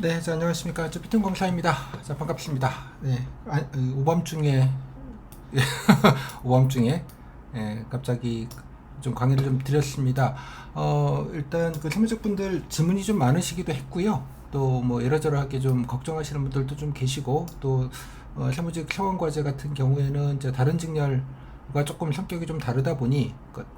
네, 자, 안녕하십니까. 저 비튼공사입니다. 자, 반갑습니다. 네, 오밤중에, 오밤중에, 갑자기 좀 강의를 좀 드렸습니다. 일단 그 사무직분들 질문이 좀 많으시기도 했고요. 또 뭐 이러저러하게 좀 걱정하시는 분들도 좀 계시고, 또 사무직 사원과제 같은 경우에는 이제 다른 직렬과 조금 성격이 좀 다르다 보니,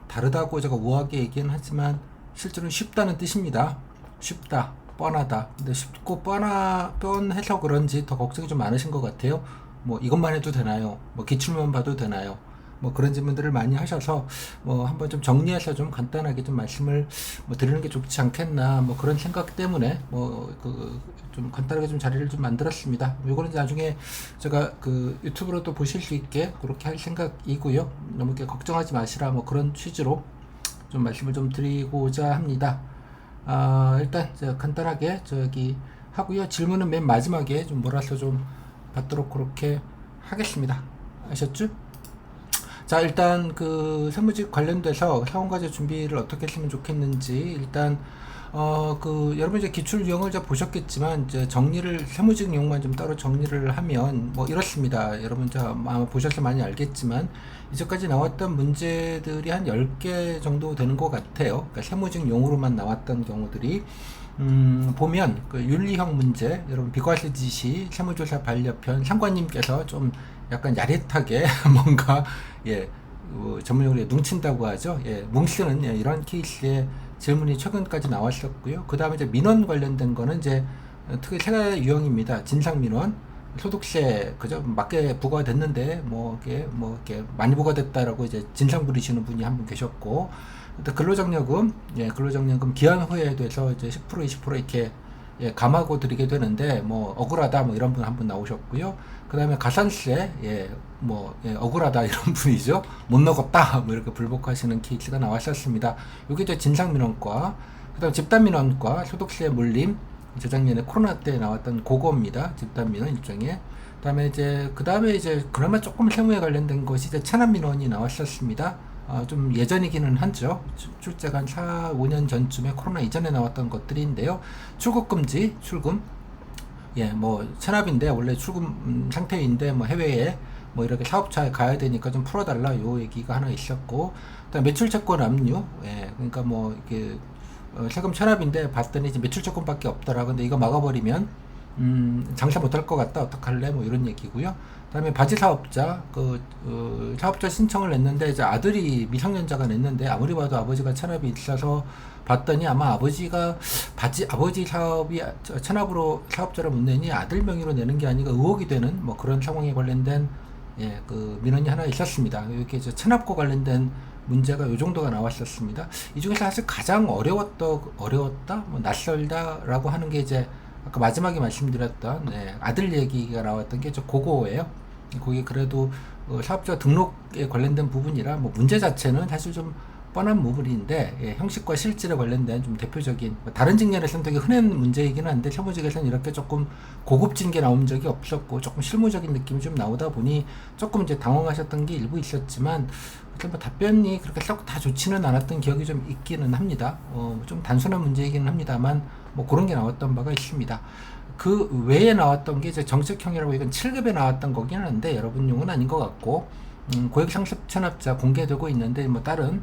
다르다고 제가 우아하게 얘기는 하지만 실제로는 쉽다는 뜻입니다. 쉽다. 뻔하다. 근데 쉽고 뻔해서 그런지 더 걱정이 좀 많으신 것 같아요. 뭐 이것만 해도 되나요? 뭐 기출만 봐도 되나요? 뭐 그런 질문들을 많이 하셔서 뭐 한번 좀 정리해서 좀 간단하게 좀 말씀을 뭐 드리는 게 좋지 않겠나 뭐 그런 생각 때문에 뭐 그 좀 간단하게 좀 자리를 좀 만들었습니다. 요거는 나중에 제가 그 유튜브로도 보실 수 있게 그렇게 할 생각이고요. 너무 이렇게 걱정하지 마시라 뭐 그런 취지로 좀 말씀을 좀 드리고자 합니다. 일단 제가 간단하게 저기 하고요. 질문은 맨 마지막에 좀 몰아서 좀 받도록 그렇게 하겠습니다. 아셨죠? 자, 일단 그 세무직 관련돼서 사원과제 준비를 어떻게 했으면 좋겠는지 일단 그 여러분 이제 기출 유형을 이제 보셨겠지만 이제 정리를 세무직 용만 좀 따로 정리를 하면 뭐 이렇습니다. 여러분 이제 아마 보셔서 많이 알겠지만 이제까지 나왔던 문제들이 한 10개 정도 되는 것 같아요. 그러니까 세무직 용으로만 나왔던 경우들이 보면 그 윤리형 문제, 여러분 비과세 지시, 세무조사 반려편, 상관님께서 좀 약간 야릿하게 뭔가 예 전문용어로 뭉친다고 하죠. 예, 뭉치는 예, 이런 케이스의 질문이 최근까지 나왔었고요. 그 다음에 이제 민원 관련된 거는 이제 특히 세 가지 유형입니다. 진상 민원, 소득세 그죠 맞게 부과됐는데 뭐 이렇게 많이 부과됐다라고 이제 진상 부리시는 분이 한 분 계셨고, 또 근로장려금, 예, 근로장려금 기한 후에 대해서 이제 10% 20% 이렇게 예, 감하고 드리게 되는데 뭐 억울하다 뭐 이런 분 한 분 나오셨고요. 그 다음에 가산세, 예, 뭐 예, 억울하다 이런 분이죠. 못 넣었다 뭐 이렇게 불복하시는 케이스가 나왔었습니다. 이게 이제 진상민원과, 그다음 집단민원과, 소득세 물림, 재작년에 코로나 때 나왔던 그거입니다. 집단민원 일종의. 그다음에 이제 그나마 조금 세무에 관련된 것이 이제 체납민원이 나왔었습니다. 좀 예전이기는 하죠. 출제가 한 4, 5년 전쯤에 코로나 이전에 나왔던 것들인데요. 출국금지, 출금. 예, 뭐, 체납인데, 원래 출금 상태인데, 뭐, 해외에, 뭐, 이렇게 사업차에 가야 되니까 좀 풀어달라, 요 얘기가 하나 있었고, 그다음 매출채권 압류, 예, 그러니까 뭐, 이렇게, 세금 체납인데, 봤더니 이제 매출채권밖에 없더라. 근데 이거 막아버리면, 장사 못할 것 같다. 어떡할래? 뭐 이런 얘기고요. 그다음에 바지 사업자, 사업자 신청을 냈는데 이제 아들이 미성년자가 냈는데 아무리 봐도 아버지가 체납이 있어서 봤더니 아마 아버지 사업이 체납으로 사업자를 못 내니 아들 명의로 내는 게 아니라 의혹이 되는 뭐 그런 상황에 관련된 예, 그 민원이 하나 있었습니다. 이렇게 이제 체납과 관련된 문제가 요 정도가 나왔었습니다. 이 중에서 사실 가장 어려웠다, 뭐 낯설다라고 하는 게 이제 아까 마지막에 말씀드렸던 네, 아들 얘기가 나왔던 게 저 그거예요. 거기 그래도 사업자 등록에 관련된 부분이라 뭐 문제 자체는 사실 좀 뻔한 부분인데 예, 형식과 실질에 관련된 좀 대표적인 뭐 다른 직면에서는 되게 흔한 문제이긴 한데 세무직에서는 이렇게 조금 고급진 게 나온 적이 없었고 조금 실무적인 느낌이 좀 나오다 보니 조금 이제 당황하셨던 게 일부 있었지만 뭐 답변이 그렇게 썩 다 좋지는 않았던 기억이 좀 있기는 합니다. 좀 단순한 문제이기는 합니다만 뭐 그런 게 나왔던 바가 있습니다. 그 외에 나왔던 게 이제 정책형이라고 이건 7급에 나왔던 거긴 한데 여러분 용은 아닌 것 같고 고액상습 체납자 공개되고 있는데 뭐 다른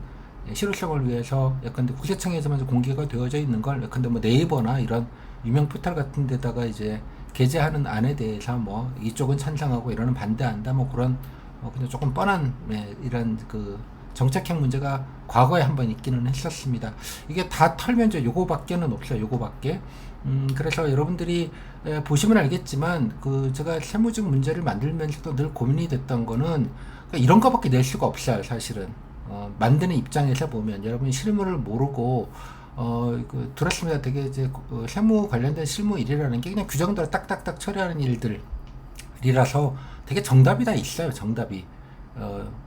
실효성을 위해서 예컨대 국세청에서만 공개가 되어져 있는 걸 예컨대 뭐 네이버나 이런 유명 포털 같은 데다가 이제 게재하는 안에 대해서 뭐 이쪽은 찬성하고 이러는 반대한다 뭐 그런 그냥 조금 뻔한 이런 그 정책형 문제가 과거에 한번 있기는 했었습니다. 이게 다 털면 이제 요거밖에는 없어요. 요거밖에. 그래서 여러분들이 보시면 알겠지만 그 제가 세무직 문제를 만들면서도 늘 고민이 됐던 거는 그러니까 이런 거밖에 낼 수가 없어요. 사실은. 만드는 입장에서 보면 여러분이 실무를 모르고 들었습니다. 되게 이제 세무 관련된 실무 일이라는 게 그냥 규정대로 딱딱딱 처리하는 일들이라서 되게 정답이 다 있어요. 정답이.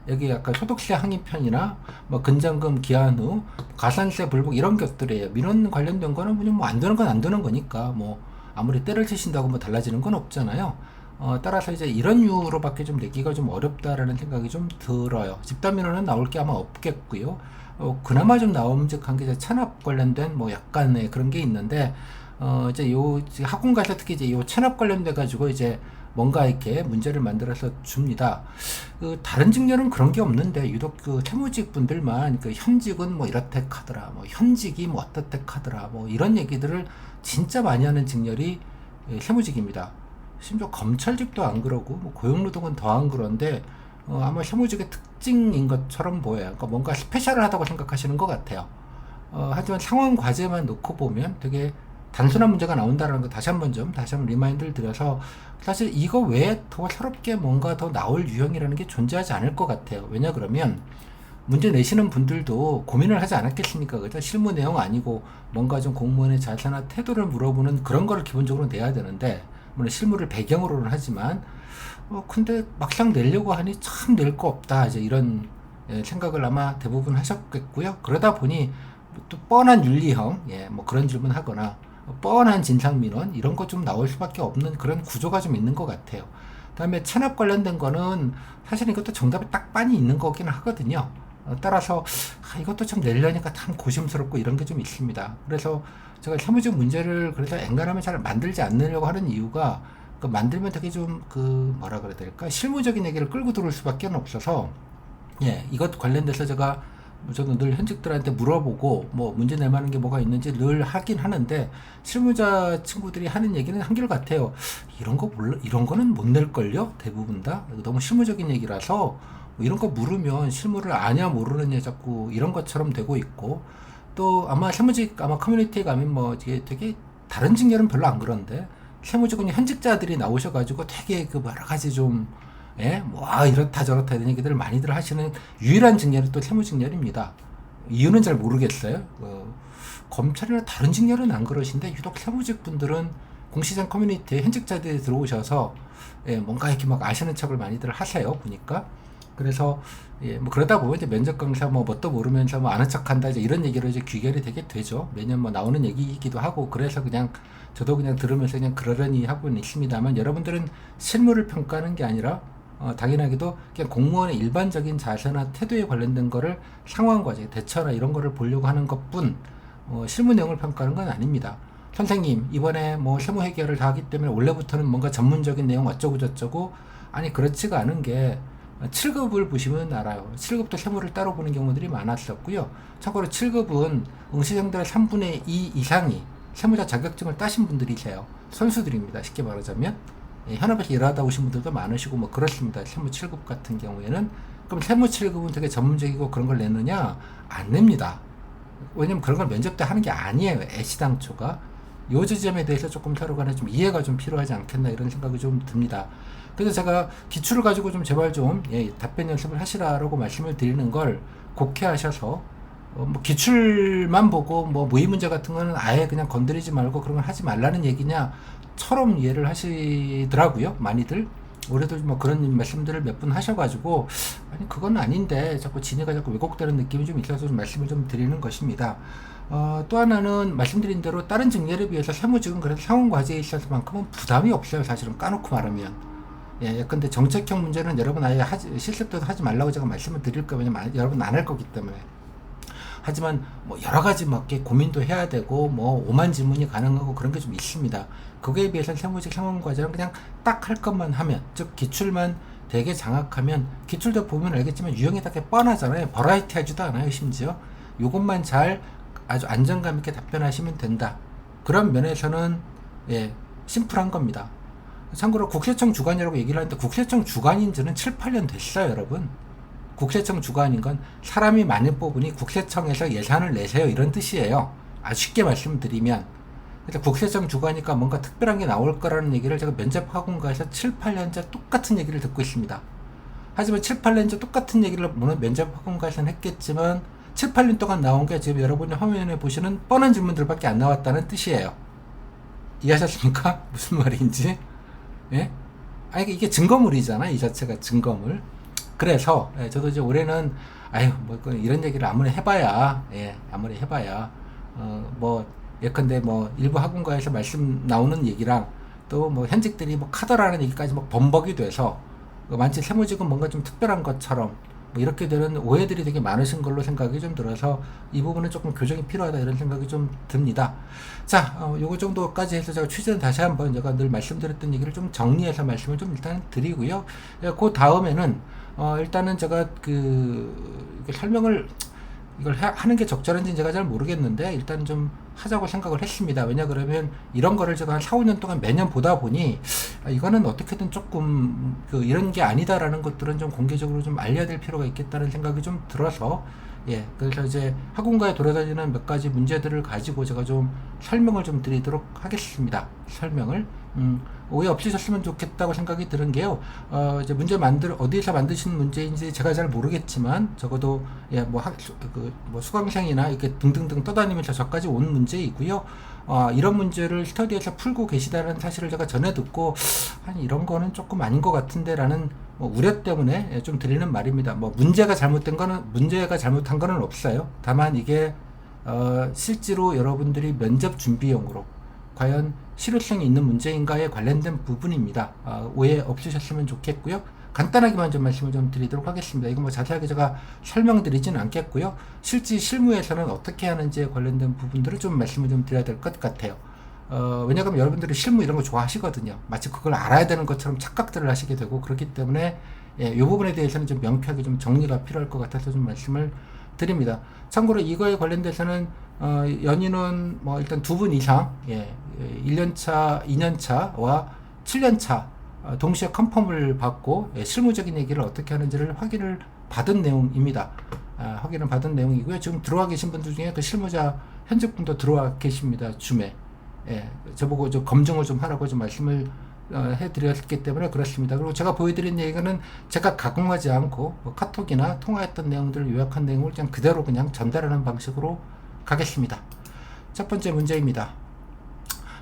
여기 약간 소득세 항의편이나 뭐 근장금 기한 후 가산세 불복 이런 것들이에요. 민원 관련된 거는 그냥 뭐 안 되는 건 안 되는 거니까 뭐 아무리 때를 치신다고 뭐 달라지는 건 없잖아요. 따라서 이제 이런 이유로밖에 좀 내기가 좀 어렵다라는 생각이 좀 들어요. 집단 민원은 나올 게 아마 없겠고요. 그나마 좀 나옴직한 게 이제 찬압 관련된 뭐 약간의 그런 게 있는데 이제 학원가에서 특히 이제 요 체납 관련돼 가지고 이제 뭔가 이렇게 문제를 만들어서 줍니다. 다른 직렬은 그런 게 없는데 유독 그 채무직 분들만 그 현직은 뭐 이렇대 하더라, 뭐 현직이 뭐 어떻대 하더라, 뭐 이런 얘기들을 진짜 많이 하는 직렬이 세무직입니다. 심지어 검찰직도 안 그러고 뭐 고용노동은 더 안 그런데 아마 세무직의 특징인 것처럼 보여요. 그러니까 뭔가 스페셜하다고 생각하시는 것 같아요. 하지만 상황 과제만 놓고 보면 되게 단순한 문제가 나온다는 거 다시 한번 리마인드를 드려서 사실 이거 외에 더 새롭게 뭔가 더 나올 유형이라는 게 존재하지 않을 것 같아요. 왜냐 그러면 문제 내시는 분들도 고민을 하지 않았겠습니까? 그죠? 실무 내용 아니고 뭔가 좀 공무원의 자세나 태도를 물어보는 그런 거를 기본적으로 내야 되는데 물론 실무를 배경으로는 하지만 근데 막상 내려고 하니 참 낼 거 없다 이제 이런 생각을 아마 대부분 하셨겠고요. 그러다 보니 또 뻔한 윤리형 뭐 그런 질문 하거나 뻔한 진상민원 이런 거 좀 나올 수밖에 없는 그런 구조가 좀 있는 것 같아요. 그다음에 체납 관련된 거는 사실 이것도 정답이 딱 빤히 있는 거긴 하거든요. 따라서 이것도 참 내려니까 참 고심스럽고 이런 게 좀 있습니다. 그래서 제가 세무적 문제를 그래서 엔간하면 잘 만들지 않으려고 하는 이유가 만들면 되게 좀 뭐라 그래야 될까 실무적인 얘기를 끌고 들어올 수밖에 없어서 이것 관련돼서 제가 저는 늘 현직들한테 물어보고 뭐 문제 낼 만한 게 뭐가 있는지 늘 하긴 하는데 실무자 친구들이 하는 얘기는 한결같아요. 이런 거 몰라, 이런 거는 못 낼걸요? 대부분 다 너무 실무적인 얘기라서 뭐 이런 거 물으면 실무를 아냐 모르느냐 자꾸 이런 것처럼 되고 있고 또 아마 세무직 아마 커뮤니티에 가면 뭐 되게 다른 직렬은 별로 안 그런데 세무직은 현직자들이 나오셔가지고 되게 여러 가지 좀 이렇다 저렇다 이런 얘기들을 많이들 하시는 유일한 직렬이 또 세무직렬입니다. 이유는 잘 모르겠어요. 검찰이나 다른 직렬은 안 그러신데 유독 세무직 분들은 공시장 커뮤니티에 현직자들이 들어오셔서 뭔가 이렇게 막 아시는 척을 많이들 하세요. 보니까. 그래서 뭐 그러다 보면 이제 면접 강사 뭣도 모르면서 뭐 아는 척한다 이제 이런 얘기로 이제 귀결이 되게 되죠. 매년 뭐 나오는 얘기이기도 하고 그래서 그냥 저도 그냥 들으면서 그냥 그러려니 하고는 있습니다만 여러분들은 실무를 평가하는 게 아니라 당연하게도 그냥 공무원의 일반적인 자세나 태도에 관련된 거를 상황 과제, 대처나 이런 거를 보려고 하는 것뿐 실무 내용을 평가하는 건 아닙니다. 선생님 이번에 뭐 세무 해결을 다 하기 때문에 원래부터는 뭔가 전문적인 내용 어쩌고 저쩌고 아니 그렇지가 않은 게 7급을 보시면 알아요. 7급도 세무를 따로 보는 경우들이 많았었고요. 참고로 7급은 응시생들의 3분의 2 이상이 세무자 자격증을 따신 분들이세요. 선수들입니다. 쉽게 말하자면 현업에서 일하다 오신 분들도 많으시고 뭐 그렇습니다. 세무 7급 같은 경우에는 그럼 세무 7급은 되게 전문적이고 그런 걸 내느냐? 안 냅니다. 왜냐면 그런 걸 면접 때 하는 게 아니에요. 애시당초가. 요 지점에 대해서 조금 서로 간에 좀 이해가 좀 필요하지 않겠나 이런 생각이 좀 듭니다. 그래서 제가 기출을 가지고 좀 제발 좀 답변 연습을 하시라라고 말씀을 드리는 걸 곡해 하셔서 뭐 기출만 보고 뭐 모의 문제 같은 거는 아예 그냥 건드리지 말고 그런 걸 하지 말라는 얘기냐처럼 이해를 하시더라고요. 많이들. 올해도 뭐 그런 말씀들을 몇 분 하셔가지고 아니 그건 아닌데 자꾸 진위가 자꾸 왜곡되는 느낌이 좀 있어서 좀 말씀을 좀 드리는 것입니다. 또 하나는 말씀드린 대로 다른 직렬에 비해서 세무직은 그래서 상원 과제에 있어서만큼은 부담이 없어요. 사실은 까놓고 말하면. 근데 정책형 문제는 여러분 아예 실습 때도 하지 말라고 제가 말씀을 드릴 거예요. 왜냐면 여러분 안 할 거기 때문에. 하지만 뭐 여러 가지 막 고민도 해야 되고 뭐 오만 질문이 가능하고 그런 게 좀 있습니다. 그거에 비해서 세무직 상원 과제는 그냥 딱 할 것만 하면 즉 기출만 되게 장악하면 기출도 보면 알겠지만 유형이 되게 뻔하잖아요. 버라이티 하지도 않아요. 심지어 요것만 잘 아주 안정감 있게 답변하시면 된다. 그런 면에서는 심플한 겁니다. 참고로 국세청 주관이라고 얘기를 하는데 국세청 주관인 지는 7, 8년 됐어요. 여러분. 국세청 주관인 건 사람이 많이 뽑으니 국세청에서 예산을 내세요 이런 뜻이에요. 아주 쉽게 말씀드리면 그래서 국세청 주관이니까 뭔가 특별한 게 나올 거라는 얘기를 제가 면접학원가에서 7, 8년째 똑같은 얘기를 듣고 있습니다. 하지만 7, 8년째 똑같은 얘기를 물론 면접학원가에서는 했겠지만 7, 8년 동안 나온 게 지금 여러분이 화면에 보시는 뻔한 질문들밖에 안 나왔다는 뜻이에요. 이해하셨습니까? 무슨 말인지? 아니 이게 증거물이잖아. 이 자체가 증거물. 그래서 저도 이제 올해는 뭐 이런 얘기를 아무리 해봐야 뭐 예컨대 뭐 일부 학원가에서 말씀 나오는 얘기랑 또 뭐 현직들이 뭐 카더라는 얘기까지 막 범벅이 돼서 마치 세무직은 뭔가 좀 특별한 것처럼 뭐 이렇게 되는 오해들이 되게 많으신 걸로 생각이 좀 들어서 이 부분은 조금 교정이 필요하다 이런 생각이 좀 듭니다. 자, 요거 정도까지 해서 제가 취재는 다시 한번 제가 늘 말씀드렸던 얘기를 좀 정리해서 말씀을 좀 일단 드리고요. 그 다음에는 일단은 제가 설명을 이걸 하는 게 적절한지는 제가 잘 모르겠는데 일단 좀 하자고 생각을 했습니다. 왜냐 그러면 이런 거를 제가 한 4, 5년 동안 매년 보다 보니 이거는 어떻게든 조금 이런 게 아니다라는 것들은 좀 공개적으로 좀 알려야 될 필요가 있겠다는 생각이 좀 들어서 그래서 이제 학원가에 돌아다니는 몇 가지 문제들을 가지고 제가 좀 설명을 좀 드리도록 하겠습니다. 설명을. 오해 없으셨으면 좋겠다고 생각이 드는 게요. 이제 어디에서 만드신 문제인지 제가 잘 모르겠지만, 적어도, 수강생이나 이렇게 등등등 떠다니면서 저까지 온 문제이고요. 이런 문제를 스터디에서 풀고 계시다는 사실을 제가 전해 듣고, 이런 거는 조금 아닌 것 같은데라는 우려 때문에 좀 드리는 말입니다. 문제가 잘못한 거는 없어요. 다만 이게, 실제로 여러분들이 면접 준비용으로 과연 실효성이 있는 문제인가에 관련된 부분입니다. 오해 없으셨으면 좋겠고요. 간단하게만 좀 말씀을 좀 드리도록 하겠습니다. 이거 자세하게 제가 설명드리지는 않겠고요. 실제 실무에서는 어떻게 하는지에 관련된 부분들을 좀 말씀을 좀 드려야 될 것 같아요. 왜냐하면 여러분들이 실무 이런 거 좋아하시거든요. 마치 그걸 알아야 되는 것처럼 착각들을 하시게 되고 그렇기 때문에 이 부분에 대해서는 좀 명쾌하게 좀 정리가 필요할 것 같아서 좀 말씀을 드립니다. 참고로 이거에 관련돼서는 연인은 일단 2분 이상 1년차, 2년차와 7년차 동시에 컨펌을 받고 실무적인 얘기를 어떻게 하는지를 확인을 받은 내용입니다. 확인을 받은 내용이고요. 지금 들어와 계신 분들 중에 그 실무자 현직분도 들어와 계십니다. 줌에. 저보고 좀 검증을 좀 하라고 좀 말씀을 해드렸기 때문에 그렇습니다. 그리고 제가 보여드린 얘기는 제가 가공하지 않고 카톡이나 통화했던 내용들을 요약한 내용을 그냥 그대로 그냥 전달하는 방식으로 가겠습니다. 첫 번째 문제입니다.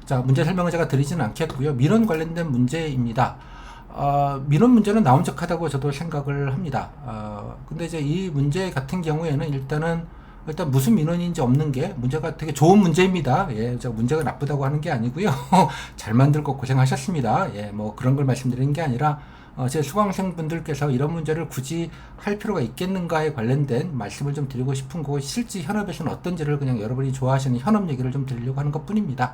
자, 문제 설명을 제가 드리지는 않겠고요. 민원 관련된 문제입니다. 민원 문제는 나온적하다고 저도 생각을 합니다. 근데 이제 이 문제 같은 경우에는 일단 무슨 민원인지 없는 게 문제가 되게 좋은 문제입니다. 제가 문제가 나쁘다고 하는 게 아니고요. 잘 만들고 고생하셨습니다. 그런 걸 말씀드리는 게 아니라 제 수강생분들께서 이런 문제를 굳이 할 필요가 있겠는가에 관련된 말씀을 좀 드리고 싶은 거고, 실제 현업에서는 어떤지를 그냥 여러분이 좋아하시는 현업 얘기를 좀 드리려고 하는 것 뿐입니다.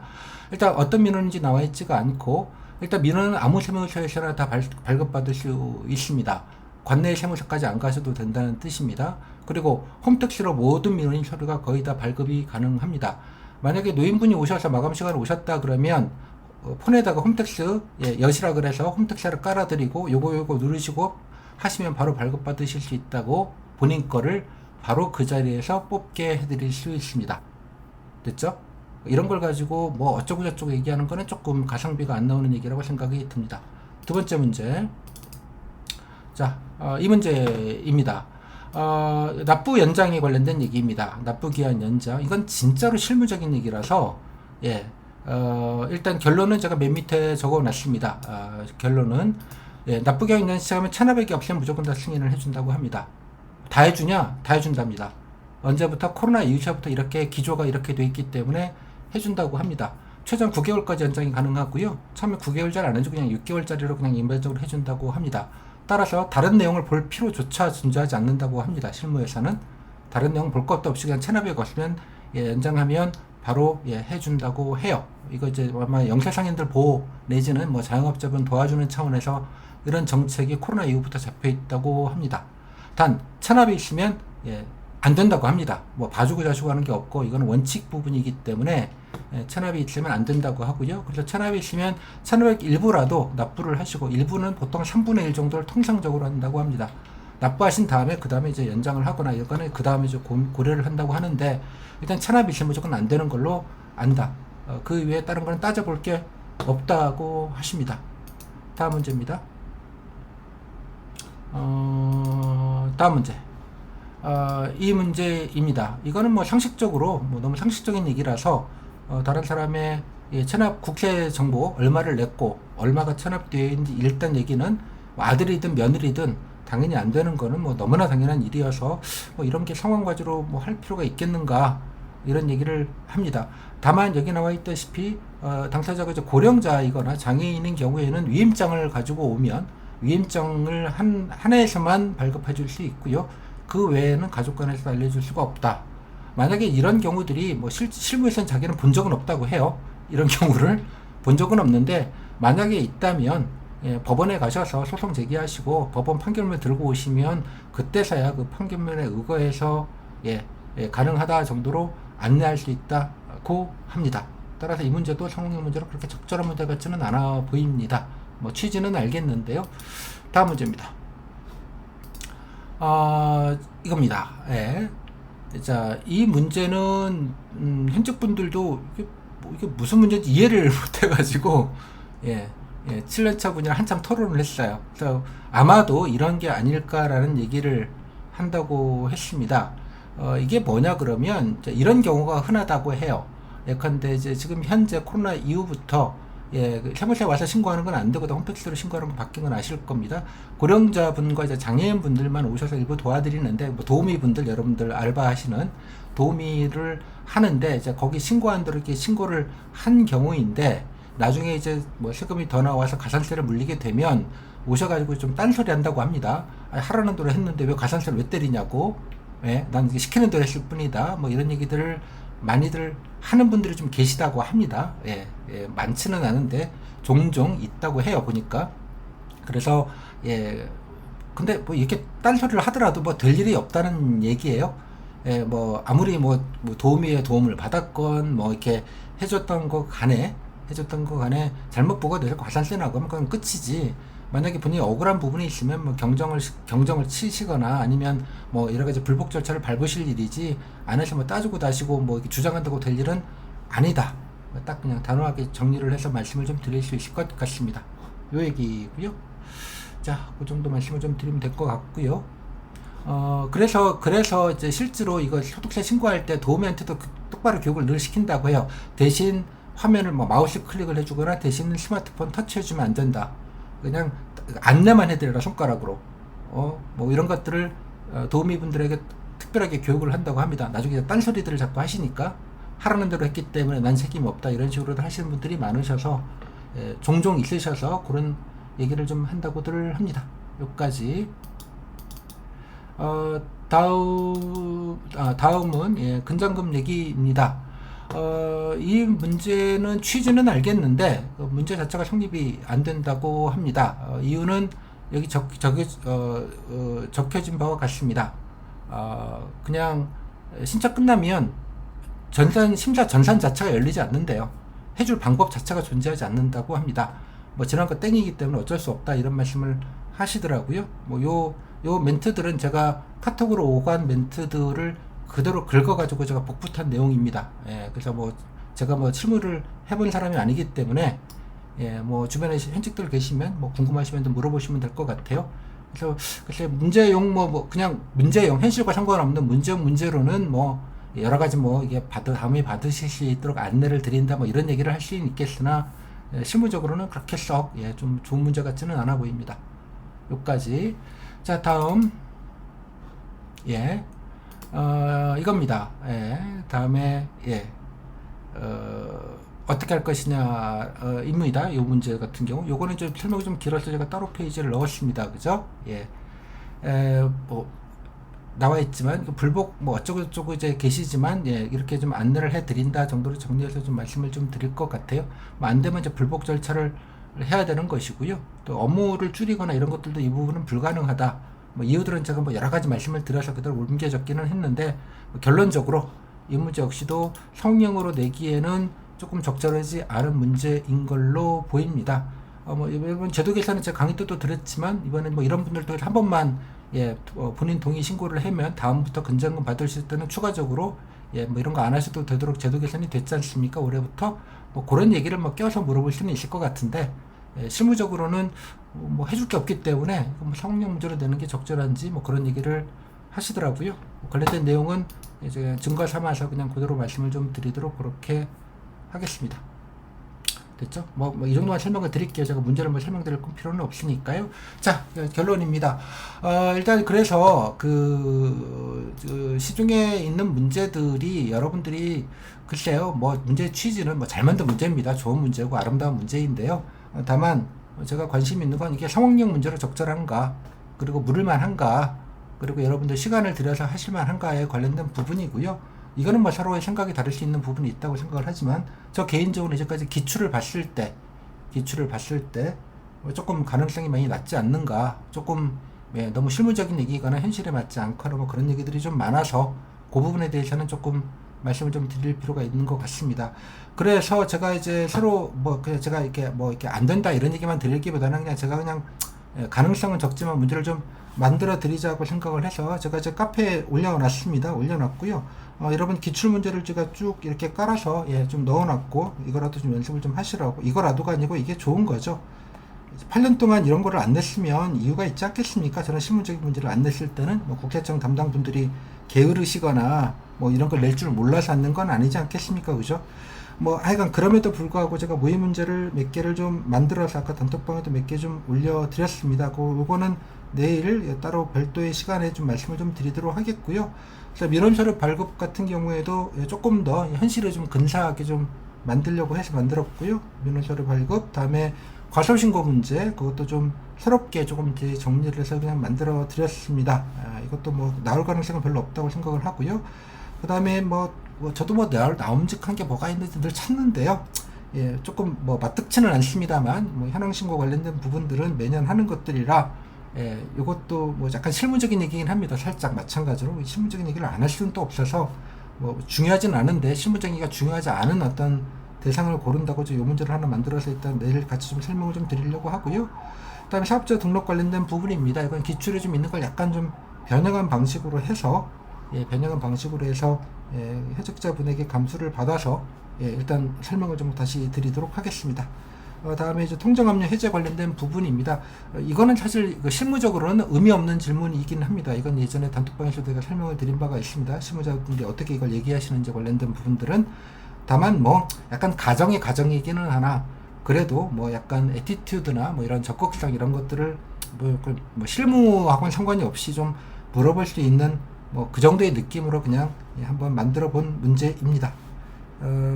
일단 어떤 민원인지 나와 있지가 않고, 일단 민원은 아무 세무서에서나 다 발급받을 수 있습니다. 관내 세무서까지 안 가셔도 된다는 뜻입니다. 그리고 홈택스로 모든 민원인 서류가 거의 다 발급이 가능합니다. 만약에 노인분이 오셔서 마감 시간에 오셨다 그러면 폰에다가 홈택스 여시라 그래서 홈택스를 깔아드리고 요거 누르시고 하시면 바로 발급 받으실 수 있다고, 본인 거를 바로 그 자리에서 뽑게 해드릴 수 있습니다. 됐죠? 이런 걸 가지고 어쩌고 저쩌고 얘기하는 거는 조금 가성비가 안 나오는 얘기라고 생각이 듭니다. 두 번째 문제. 자, 이 문제입니다. 납부 연장에 관련된 얘기입니다. 납부 기한 연장. 이건 진짜로 실무적인 얘기라서 일단 결론은 제가 맨 밑에 적어놨습니다. 결론은 납부 기한 연장 시작하면 1,500이 없으면 무조건 다 승인을 해준다고 합니다. 다 해주냐? 다 해준답니다. 언제부터? 코로나 이후부터 이렇게 기조가 이렇게 돼 있기 때문에 해준다고 합니다. 최장 9개월까지 연장이 가능하고요. 처음에 9개월짜리 안 해주고 그냥 6개월짜리로 그냥 일반적으로 해준다고 합니다. 따라서 다른 내용을 볼 필요조차 존재하지 않는다고 합니다. 실무에서는 다른 내용 볼 것도 없이 그냥 1,500 없으면 연장하면 바로 해준다고 해요. 이거 이제 아마 영세상인들 보호 내지는 자영업자분 도와주는 차원에서 이런 정책이 코로나 이후부터 잡혀 있다고 합니다. 단 1,500 있으면 안 된다고 합니다. 봐주고 자주고 하는 게 없고 이거는 원칙 부분이기 때문에 1,500 있으면 안 된다고 하고요. 그래서 1,500 있으면 1,500 일부라도 납부를 하시고, 일부는 보통 3분의 1 정도를 통상적으로 한다고 합니다. 납부하신 다음에 그 다음에 이제 연장을 하거나 이거는 그 다음에 고려를 한다고 하는데, 일단 1,500 있으면 무조건 안 되는 걸로 안다. 그 외에 다른 거는 따져볼 게 없다고 하십니다. 다음 문제입니다. 다음 문제. 이 문제입니다. 이거는 상식적으로 너무 상식적인 얘기라서 다른 사람의 체납 국세 정보 얼마를 냈고 얼마가 체납되어 있는지 일단 얘기는 아들이든 며느리든 당연히 안 되는 거는 너무나 당연한 일이어서 이런 게 상황 과제로 할 필요가 있겠는가 이런 얘기를 합니다. 다만 여기 나와 있다시피 당사자가 이제 고령자이거나 장애인인 경우에는 위임장을 가지고 오면 위임장을 한 해에서만 발급해 줄 수 있고요. 그 외에는 가족관에서 알려줄 수가 없다. 만약에 이런 경우들이 뭐 실무에서는 자기는 본 적은 없다고 해요. 이런 경우를 본 적은 없는데 만약에 있다면 법원에 가셔서 소송 제기하시고 법원 판결문 들고 오시면 그때서야 그 판결문에 의거해서 가능하다 정도로 안내할 수 있다고 합니다. 따라서 이 문제도 성폭력 문제로 그렇게 적절한 문제 같지는 않아 보입니다. 뭐 취지는 알겠는데요. 다음 문제입니다. 이겁니다. 자, 이 문제는 현직분들도 이게 무슨 문제인지 이해를 못해가지고 7년차 분이랑 한참 토론을 했어요. 그래서 아마도 이런 게 아닐까라는 얘기를 한다고 했습니다. 이게 뭐냐 그러면 이런 경우가 흔하다고 해요. 예컨대 이제 지금 현재 코로나 이후부터 그 사무실에 와서 신고하는 건 안 되거든. 홈팩스로 신고하는 거 바뀐 건 아실 겁니다. 고령자분과 이제 장애인분들만 오셔서 일부 도와드리는데 뭐 도우미분들 여러분들 알바하시는 도우미를 하는데 이제 거기 신고한 대로 이렇게 신고를 한 경우인데 나중에 이제 뭐 세금이 더 나와서 가산세를 물리게 되면 오셔가지고 좀 딴소리 한다고 합니다. 하라는 대로 했는데 왜 가산세를 왜 때리냐고. 난 이게 시키는 대로 했을 뿐이다. 뭐 이런 얘기들을 많이들 하는 분들이 좀 계시다고 합니다. 많지는 않은데 종종 있다고 해요, 보니까. 그래서 근데 뭐 이렇게 딴소리를 하더라도 뭐 될 일이 없다는 얘기예요. 뭐 아무리 뭐 도우미의 도움을 받았건 뭐 이렇게 해줬던 거 간에 잘못 보고 내서 과산세 나고 하면 그건 끝이지. 만약에 본인이 억울한 부분이 있으면 뭐 경정을 치시거나 아니면 뭐 여러 가지 불복 절차를 밟으실 일이지, 안에서 뭐 따지고 다시고 뭐 이렇게 주장한다고 될 일은 아니다. 딱 그냥 단호하게 정리를 해서 말씀을 좀 드릴 수 있을 것 같습니다. 요 얘기고요. 자, 그 정도 말씀을 좀 드리면 될 것 같고요. 그래서 이제 실제로 이거 소득세 신고할 때 도우미한테도 똑바로 교육을 늘 시킨다고 해요. 대신 화면을 뭐 마우스 클릭을 해주거나 대신 스마트폰 터치해주면 안 된다. 그냥 안내만 해드려라, 손가락으로. 뭐 이런 것들을 도우미분들에게 특별하게 교육을 한다고 합니다. 나중에 딴소리들을 자꾸 하시니까 하라는 대로 했기 때문에 난 책임이 없다 이런 식으로 하시는 분들이 많으셔서 종종 있으셔서 그런 얘기를 좀 한다고들 합니다. 여기까지. 다음은 근장금 얘기입니다. 이 문제는 취지는 알겠는데 문제 자체가 성립이 안 된다고 합니다. 이유는 여기 적혀진 바와 같습니다. 그냥 신차 끝나면 심사 전산 자체가 열리지 않는데요. 해줄 방법 자체가 존재하지 않는다고 합니다. 뭐 지난 거 땡이기 때문에 어쩔 수 없다 이런 말씀을 하시더라고요. 뭐 요 멘트들은 제가 카톡으로 오간 멘트들을 그대로 긁어가지고 제가 복붙한 내용입니다. 그래서 뭐 제가 뭐 실무를 해본 사람이 아니기 때문에 뭐 주변에 현직들 계시면 뭐 궁금하시면 좀 물어보시면 될 것 같아요. 그래서 글쎄 문제용 뭐 그냥 문제용 현실과 상관없는 문제용 문제로는 뭐 여러 가지 뭐 이게 다음에 받으실 수 있도록 안내를 드린다 뭐 이런 얘기를 할 수는 있겠으나 실무적으로는 그렇게 썩 좀 좋은 문제 같지는 않아 보입니다. 여기까지. 자, 다음 이겁니다. 다음에 어떻게 할 것이냐 입니다. 이 문제 같은 경우 요거는 좀 설명이 좀 길어서 제가 따로 페이지를 넣었습니다. 그죠? 뭐 나와 있지만 불복 뭐 어쩌고 이제 계시지만 이렇게 좀 안내를 해 드린다 정도로 정리해서 좀 말씀을 좀 드릴 것 같아요. 뭐 안 되면 이제 불복 절차를 해야 되는 것이고요. 또 업무를 줄이거나 이런 것들도 이 부분은 불가능하다. 뭐 이유들은 제가 뭐 여러 가지 말씀을 드려서 그대로 옮겨 적기는 했는데 뭐 결론적으로 이 문제 역시도 성명으로 내기에는 조금 적절하지 않은 문제인 걸로 보입니다. 뭐 이번 제도 개선은 제가 강의 때도 드렸지만 이번엔 뭐 이런 분들도 한 번만 본인 동의 신고를 하면 다음부터 근저금 받으실 때는 추가적으로 뭐 이런 거 안 하셔도 되도록 제도 개선이 됐지 않습니까? 올해부터 뭐 그런 얘기를 뭐 껴서 물어볼 수는 있을 것 같은데 실무적으로는 뭐 해줄 게 없기 때문에 뭐 성명 문제로 내는 게 적절한지 뭐 그런 얘기를 하시더라고요. 관련된 내용은 이제 증거 삼아서 그냥 그대로 말씀을 좀 드리도록 그렇게 하겠습니다. 됐죠? 뭐 이 정도만 설명을 드릴게요. 제가 문제를 뭐 설명드릴 필요는 없으니까요. 자, 결론입니다. 일단 그래서 그 시중에 있는 문제들이 여러분들이 글쎄요, 뭐 문제 취지는 뭐 잘 만든 문제입니다. 좋은 문제고 아름다운 문제인데요. 다만 제가 관심 있는 건 이게 상황력 문제로 적절한가, 그리고 물을만한가, 그리고 여러분들 시간을 들여서 하실만한가에 관련된 부분이고요. 이거는 뭐 서로의 생각이 다를 수 있는 부분이 있다고 생각을 하지만, 저 개인적으로 이제까지 기출을 봤을 때 조금 가능성이 많이 낮지 않는가, 조금 너무 실무적인 얘기거나 현실에 맞지 않거나 뭐 그런 얘기들이 좀 많아서 그 부분에 대해서는 조금 말씀을 좀 드릴 필요가 있는 것 같습니다. 그래서 제가 이제 서로 제가 이렇게 안 된다 이런 얘기만 드리기보다는 그냥 제가 그냥 가능성은 적지만 문제를 좀 만들어 드리자고 생각을 해서 제가 이제 카페에 올려놨고요. 여러분 기출 문제를 제가 쭉 이렇게 깔아서 좀 넣어놨고, 이거라도 좀 연습을 좀 하시라고. 이거라도가 아니고 이게 좋은 거죠. 8년 동안 이런 거를 안 냈으면 이유가 있지 않겠습니까? 저는 실무적인 문제를 안 냈을 때는 뭐 국세청 담당 분들이 게으르시거나 뭐 이런 걸 낼 줄 몰라서 안 낸 건 아니지 않겠습니까? 그죠? 뭐 하여간 그럼에도 불구하고 제가 모의 문제를 몇 개를 좀 만들어서 아까 단톡방에도 몇 개 좀 올려드렸습니다. 그거는 내일 따로 별도의 시간에 좀 말씀을 좀 드리도록 하겠고요. 그래서 민원서류 발급 같은 경우에도 조금 더 현실에 좀 근사하게 좀 만들려고 해서 만들었고요. 민원서류 발급, 다음에 과소신고 문제, 그것도 좀 새롭게 조금 정리를 해서 그냥 만들어 드렸습니다. 이것도 뭐 나올 가능성은 별로 없다고 생각을 하고요. 그 다음에 저도 나옴직한 게 뭐가 있는지 늘 찾는데요. 조금 맞득치는 않습니다만, 현황신고 관련된 부분들은 매년 하는 것들이라, 이것도 약간 실무적인 얘기긴 합니다. 살짝 마찬가지로 실무적인 얘기를 안 할 수는 또 없어서 중요하진 않은데, 실무적인 얘기가 중요하지 않은 어떤 대상을 고른다고 이 문제를 하나 만들어서 일단 내일 같이 좀 설명을 좀 드리려고 하고요. 그 다음에 사업자 등록 관련된 부분입니다. 이건 기출에 좀 있는 걸 약간 좀 변형한 방식으로 해서 해적자분에게 감수를 받아서 일단 설명을 좀 다시 드리도록 하겠습니다. 다음에 이제 통장압류 해제 관련된 부분입니다. 이거는 사실 실무적으로는 의미 없는 질문이긴 합니다. 이건 예전에 단톡방에서 제가 설명을 드린 바가 있습니다. 실무자분들이 어떻게 이걸 얘기하시는지 관련된 부분들은. 다만 약간 가정이기는 하나, 그래도 약간 애티튜드나 이런 적극성 이런 것들을 실무하고는 상관이 없이 좀 물어볼 수 있는 그 정도의 느낌으로 그냥 한번 만들어 본 문제입니다.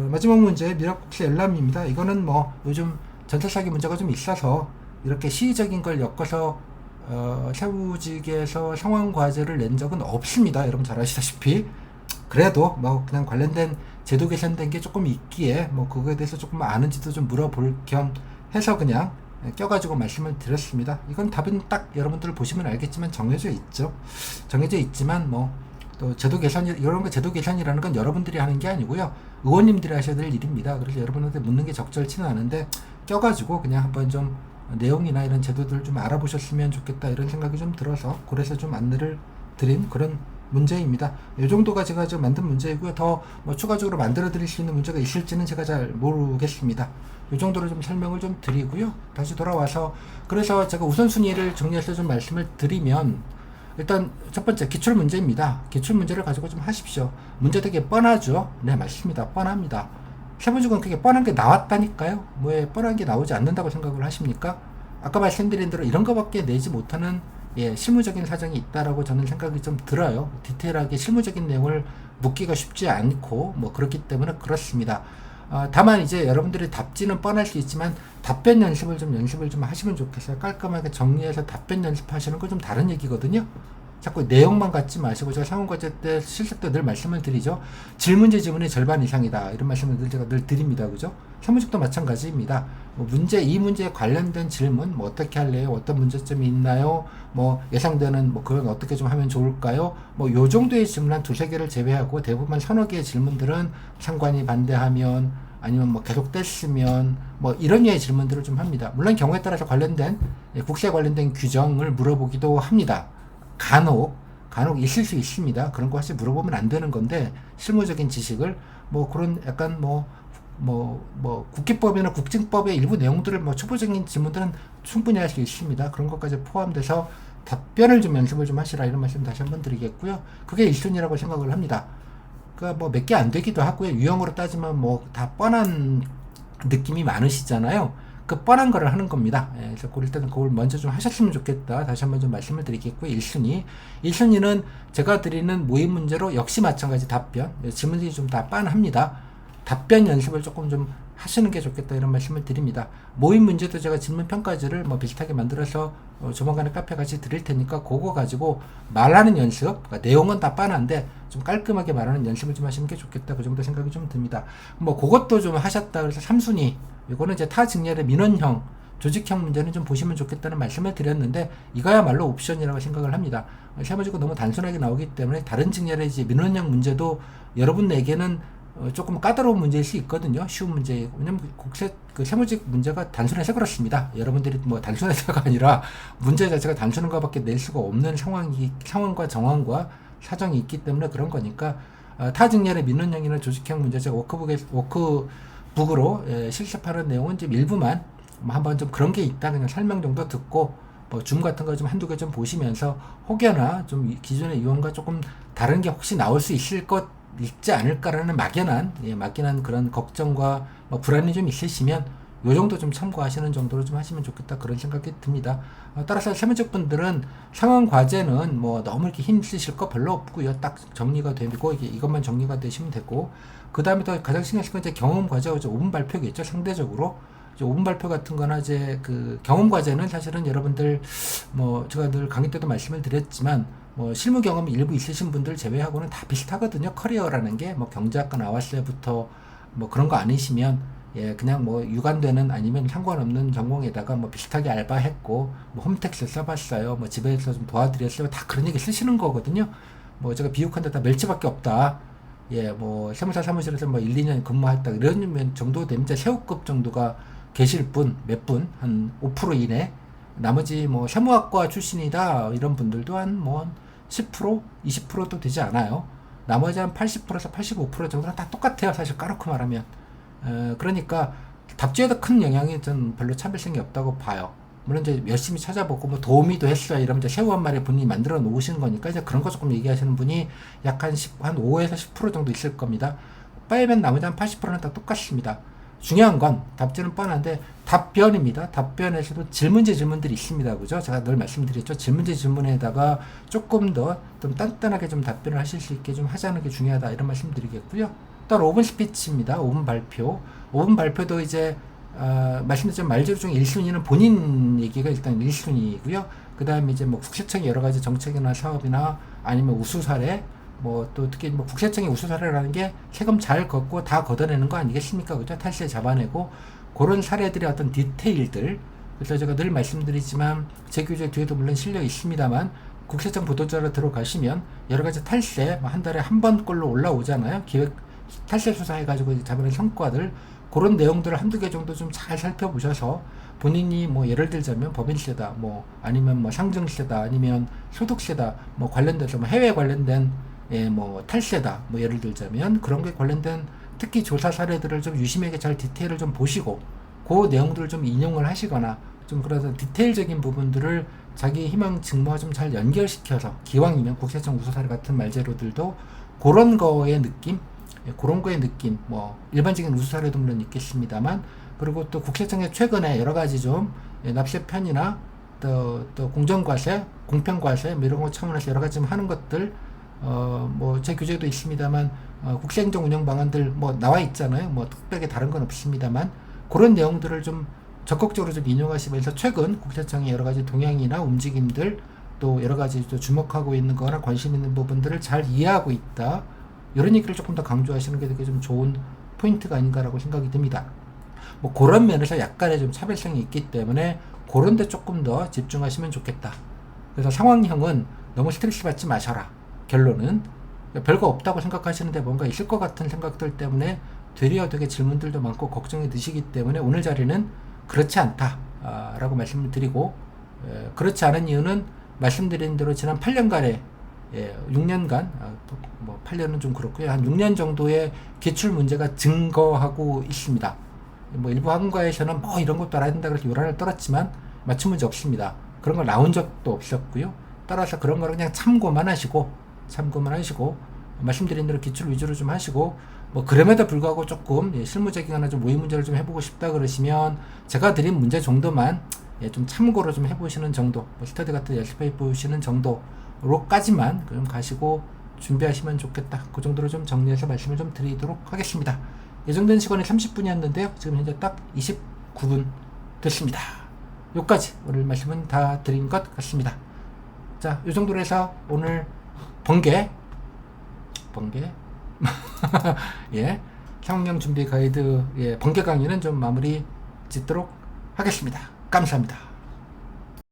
마지막 문제, 미락국세 열람입니다. 이거는 요즘 전세사기 문제가 좀 있어서 이렇게 시의적인 걸 엮어서 세무직에서 상환과제를 낸 적은 없습니다. 여러분 잘 아시다시피. 그래도 그냥 관련된 제도 개선된 게 조금 있기에 그거에 대해서 조금 아는지도 좀 물어볼 겸 해서 그냥 껴가지고 말씀을 드렸습니다. 이건 답은 딱 여러분들 보시면 알겠지만 정해져 있지만 또 제도 개선, 이런 거 제도 개선이라는 건 여러분들이 하는 게 아니고요, 의원님들이 하셔야 될 일입니다. 그래서 여러분한테 묻는 게 적절치는 않은데 껴가지고 그냥 한번 좀 내용이나 이런 제도들 좀 알아보셨으면 좋겠다 이런 생각이 좀 들어서, 그래서 좀 안내를 드린 그런 문제입니다. 이 정도가 제가 지금 만든 문제이고요. 더 추가적으로 만들어 드릴 수 있는 문제가 있을지는 제가 잘 모르겠습니다. 이 정도로 좀 설명을 좀 드리고요. 다시 돌아와서, 그래서 제가 우선순위를 정리해서 좀 말씀을 드리면, 일단 첫 번째 기출 문제입니다. 기출 문제를 가지고 좀 하십시오. 문제 되게 뻔하죠? 네, 맞습니다. 뻔합니다. 세무직은 그게 뻔한 게 나왔다니까요. 왜 뻔한 게 나오지 않는다고 생각을 하십니까? 아까 말씀드린 대로 이런 거밖에 내지 못하는 실무적인 사정이 있다라고 저는 생각이 좀 들어요. 디테일하게 실무적인 내용을 묻기가 쉽지 않고 그렇기 때문에 그렇습니다. 다만 이제 여러분들이 답지는 뻔할 수 있지만 답변 연습을 좀 하시면 좋겠어요. 깔끔하게 정리해서 답변 연습하시는 건 좀 다른 얘기거든요. 자꾸 내용만 갖지 마시고, 제가 상황과제 때 실습 때 늘 말씀을 드리죠. 질문제 지문의 절반 이상이다, 이런 말씀을 제가 늘 드립니다. 그죠? 사무직도 마찬가지입니다. 이 문제에 관련된 질문, 어떻게 할래요? 어떤 문제점이 있나요? 예상되는 그건 어떻게 좀 하면 좋을까요? 요 정도의 질문 한 두세 개를 제외하고 대부분 서너 개의 질문들은 상관이 반대하면, 아니면 계속 뗐으면, 이런 류의 질문들을 좀 합니다. 물론 경우에 따라서 관련된 국세 관련된 규정을 물어보기도 합니다. 간혹 있을 수 있습니다. 그런 거 사실 물어보면 안 되는 건데, 실무적인 지식을 그런 약간 국기법이나 국증법의 일부 내용들을 초보적인 질문들은 충분히 할 수 있습니다. 그런 것까지 포함돼서 답변을 좀 연습을 좀 하시라, 이런 말씀 다시 한번 드리겠고요. 그게 1순위라고 생각을 합니다. 그러니까 몇 개 안 되기도 하고요. 유형으로 따지면 다 뻔한 느낌이 많으시잖아요. 그 뻔한 거를 하는 겁니다. 그래서 일단은 그걸 먼저 좀 하셨으면 좋겠다, 다시 한번 좀 말씀을 드리겠고요. 1순위는 제가 드리는 모의 문제로 역시 마찬가지 답변, 질문들이 좀 다 빤합니다. 답변 연습을 조금 좀 하시는 게 좋겠다 이런 말씀을 드립니다. 모임 문제도 제가 질문 평가지를 뭐 비슷하게 만들어서 조만간에 카페 같이 드릴 테니까 그거 가지고 말하는 연습, 그러니까 내용은 다 빤한데 좀 깔끔하게 말하는 연습을 좀 하시는 게 좋겠다 그 정도 생각이 좀 듭니다. 뭐 그것도 좀 하셨다 그래서 3순위 이거는 이제 타 직렬의 민원형 조직형 문제는 좀 보시면 좋겠다는 말씀을 드렸는데 이거야말로 옵션이라고 생각을 합니다. 세무지고 너무 단순하게 나오기 때문에 다른 직렬의 이제 민원형 문제도 여러분에게는 조금 까다로운 문제일 수 있거든요. 쉬운 문제. 왜냐면 그 세무직 문제가 단순해서 그렇습니다. 여러분들이 뭐 단순해서가 아니라 문제 자체가 단순한 것밖에 낼 수가 없는 상황과 정황과 사정이 있기 때문에 그런 거니까 타직렬의 민원형이나 조직형 문제 제가 워크북으로 실습하는 내용은 좀 일부만 한번 좀 그런 게 있다 그냥 설명 정도 듣고 뭐 줌 같은 거 좀 한두 개 좀 보시면서 혹여나 좀 기존의 유형과 조금 다른 게 혹시 나올 수 있지 않을까라는 막연한 그런 걱정과 뭐 불안이 좀 있으시면 요 정도 좀 참고하시는 정도로 좀 하시면 좋겠다 그런 생각이 듭니다. 따라서 세무직 분들은 상황 과제는 뭐 너무 이렇게 힘쓰실 거 별로 없고요. 딱 정리가 되고 이것만 정리가 되시면 되고 그 다음에 더 가장 신경 쓸 건 이제 경험 과제가 이제 5분 발표겠죠. 상대적으로 이제 5분 발표 같은 거나 이제 그 경험 과제는 사실은 여러분들 뭐 제가 늘 강의 때도 말씀을 드렸지만 뭐 실무 경험이 일부 있으신 분들 제외하고는 다 비슷하거든요. 커리어라는 게 뭐 경제학과 나왔을 때부터 뭐 그런 거 아니시면 그냥 뭐 유관되는 아니면 상관없는 전공에다가 뭐 비슷하게 알바했고 뭐 홈택스 써봤어요. 뭐 집에서 좀 도와드렸어요. 다 그런 얘기 쓰시는 거거든요. 뭐 제가 비육한데 다 멸치밖에 없다. 뭐 세무사 사무실에서 뭐 1, 2년 근무했다 이런 정도 되면 세우급 정도가 계실 분, 몇 분, 한 5% 이내. 나머지 뭐 세무학과 출신이다 이런 분들도 한 뭐 10%, 20%도 되지 않아요. 나머지 한 80%에서 85% 정도는 다 똑같아요. 사실 까놓고 말하면. 그러니까 답지에도 큰 영향이 전 별로 차별성이 없다고 봐요. 물론 이제 열심히 찾아보고 뭐 도우미도 했어요. 이러면 이제 새우 한 마리 본인이 만들어 놓으신 거니까 이제 그런 거 조금 얘기하시는 분이 약 한 5에서 10% 정도 있을 겁니다. 빼면 나머지 한 80%는 다 똑같습니다. 중요한 건 답지는 뻔한데 답변입니다. 답변에서도 질문들이 있습니다. 그죠? 제가 늘 말씀드렸죠. 질문에다가 조금 더 좀 단단하게 좀 답변을 하실 수 있게 좀 하자는 게 중요하다. 이런 말씀 드리겠고요. 또 5분 스피치입니다. 5분 발표. 5분 발표도 이제 말씀드린 말재료 중에 1순위는 본인 얘기가 일단 1순위이고요. 그 다음에 이제 뭐 국세청의 여러 가지 정책이나 사업이나 아니면 우수 사례 뭐 또 특히 뭐 국세청의 우수 사례라는 게 세금 잘 걷고 다 걷어내는 거 아니겠습니까? 그죠? 탈세 잡아내고 그런 사례들의 어떤 디테일들. 그래서 제가 늘 말씀드리지만 제 교재 뒤에도 물론 실려 있습니다만 국세청 보도자료 들어가시면 여러 가지 탈세 한 달에 한 번꼴로 올라오잖아요. 기획 탈세 수사해가지고 잡아낸 성과들 그런 내용들을 한두 개 정도 좀 잘 살펴보셔서 본인이 뭐 예를 들자면 법인세다 뭐 아니면 뭐 상증세다 아니면 소득세다 뭐 관련돼서 뭐 해외 관련된 뭐 탈세다 뭐 예를 들자면 그런 게 관련된 특히 조사 사례들을 좀 유심하게 잘 디테일을 좀 보시고 그 내용들을 좀 인용을 하시거나 좀 그런 디테일적인 부분들을 자기 희망 직무와 좀 잘 연결시켜서 기왕이면 국세청 우수 사례 같은 말재료들도 그런 거의 느낌 뭐 일반적인 우수 사례도 물론 있겠습니다만 그리고 또 국세청의 최근에 여러 가지 좀 납세 편이나 또 공정과세, 공평과세 뭐 이런 거 차원에서 여러 가지 좀 하는 것들 뭐 제 교재도 있습니다만 국세행정 운영 방안들 뭐 나와 있잖아요. 뭐 특별하게 다른 건 없습니다만 그런 내용들을 좀 적극적으로 좀 인용하시면서 최근 국세청의 여러 가지 동향이나 움직임들 또 여러 가지 또 주목하고 있는 거나 관심 있는 부분들을 잘 이해하고 있다. 이런 얘기를 조금 더 강조하시는 게 되게 좀 좋은 포인트가 아닌가라고 생각이 듭니다. 뭐 그런 면에서 약간의 좀 차별성이 있기 때문에 그런 데 조금 더 집중하시면 좋겠다. 그래서 상황형은 너무 스트레스 받지 마셔라. 결론은 별거 없다고 생각하시는데 뭔가 있을 것 같은 생각들 때문에 되려 되게 질문들도 많고 걱정이 드시기 때문에 오늘 자리는 그렇지 않다 라고 말씀을 드리고 그렇지 않은 이유는 말씀드린 대로 지난 8년간의 6년간 뭐 8년은 좀 그렇고요. 한 6년 정도의 기출 문제가 증거하고 있습니다. 뭐 일부 학원가에서는 뭐 이런 것도 알아야 된다 그래서 요란을 떨었지만 맞춤 문제 없습니다. 그런 거 나온 적도 없었고요. 따라서 그런 거를 그냥 참고만 하시고 말씀드린 대로 기출 위주로 좀 하시고 뭐 그럼에도 불구하고 조금 실무적이거나 좀 모의 문제를 좀 해보고 싶다 그러시면 제가 드린 문제 정도만 좀 참고로 좀 해보시는 정도 뭐 스터디 같은 연습해 보시는 정도로까지만 좀 가시고 준비하시면 좋겠다. 그 정도로 좀 정리해서 말씀을 좀 드리도록 하겠습니다. 예정된 시간이 30분이었는데요. 지금 현재 딱 29분 됐습니다. 여기까지 오늘 말씀은 다 드린 것 같습니다. 자, 이 정도로 해서 오늘 번개 예, 상업용 준비 가이드 번개 강의는 좀 마무리 짓도록 하겠습니다. 감사합니다.